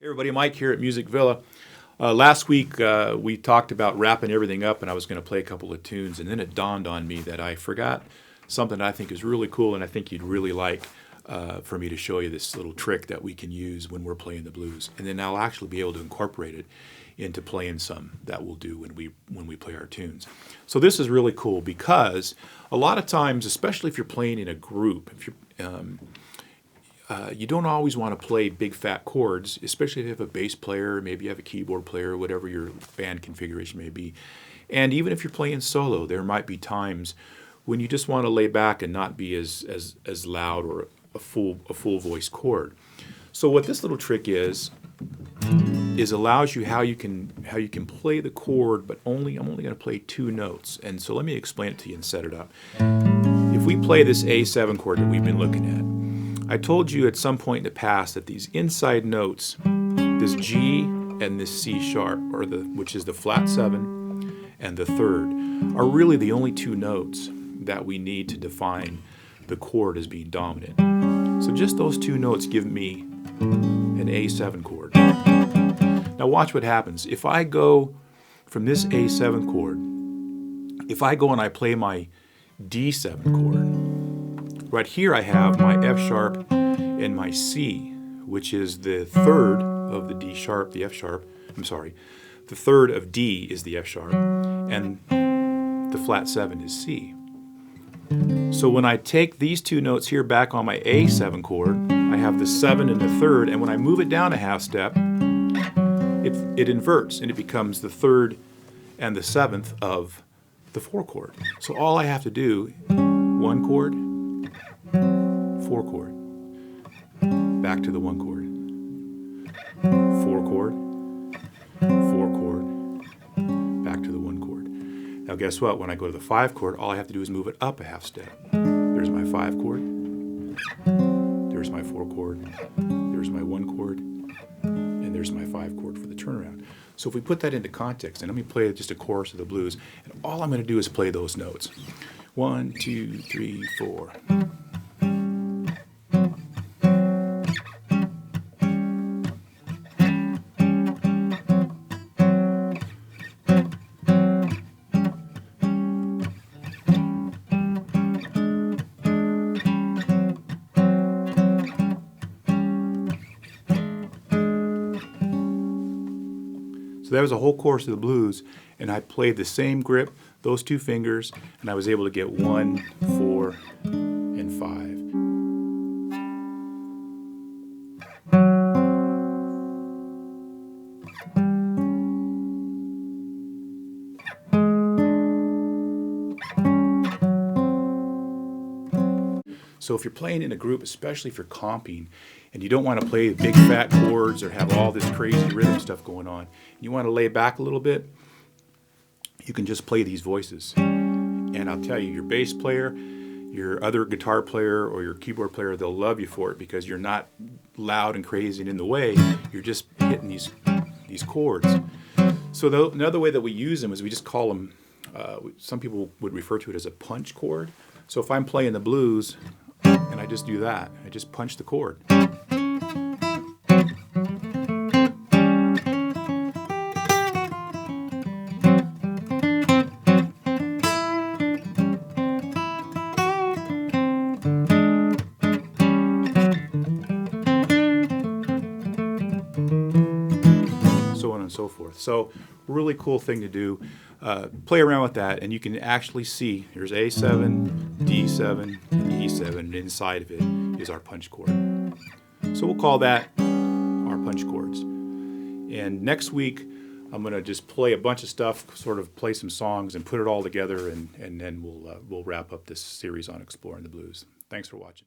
Hey everybody, Mike here at Music Villa. Last week we talked about wrapping everything up and I was going to play a couple of tunes, and then it dawned on me that I forgot something I think is really cool and I think you'd really like for me to show you, this little trick that we can use when we're playing the blues. And then I'll actually be able to incorporate it into playing some that we'll do when we play our tunes. So this is really cool because a lot of times, especially if you're playing in a group, if you're you don't always want to play big fat chords, especially if you have a bass player, maybe you have a keyboard player, whatever your band configuration may be. And even if you're playing solo, there might be times when you just want to lay back and not be as loud or a full voice chord. So what this little trick is allows you how you can play the chord, but I'm only going to play two notes. And so let me explain it to you and set it up. If we play this A7 chord that we've been looking at, I told you at some point in the past that these inside notes, this G and this C sharp, which is the flat 7 and the third, are really the only two notes that we need to define the chord as being dominant. So just those two notes give me an A7 chord. Now watch what happens. If I go from this A7 chord, if I go and I play my D7 chord, right here I have my F sharp and my C, which is the third of the D sharp, the F sharp, the third of D is the F sharp, and the flat 7 is C. So when I take these two notes here back on my A7 chord, I have the 7 and the third, and when I move it down a half step, it inverts and it becomes the third and the 7th of the 4 chord. So all I have to do, 1 chord, 4 chord, back to the 1 chord, 4 chord, 4 chord, back to the 1 chord. Now guess what? When I go to the 5 chord, all I have to do is move it up a half step. There's my 5 chord, there's my 4 chord, there's my 1 chord, and there's my 5 chord for the turnaround. So if we put that into context, and let me play just a chorus of the blues, and all I'm going to do is play those notes. 1, 2, 3, 4. So that was a whole chorus of the blues, and I played the same grip, those two fingers, and I was able to get 1, 4, and 5. So if you're playing in a group, especially if you're comping, and you don't want to play big fat chords or have all this crazy rhythm stuff going on, you want to lay back a little bit, you can just play these voices. And I'll tell you, your bass player, your other guitar player, or your keyboard player, they'll love you for it because you're not loud and crazy and in the way, you're just hitting these chords. So another way that we use them is we just call them, some people would refer to it as a punch chord. So if I'm playing the blues, and I just do that, I just punch the chord. So on and so forth. So really cool thing to do. Play around with that, and you can actually see there's A7, D7, and E7, and inside of it is our punch chord. So we'll call that our punch chords. And next week I'm going to just play a bunch of stuff, sort of play some songs and put it all together, and then we'll wrap up this series on exploring the blues. Thanks for watching.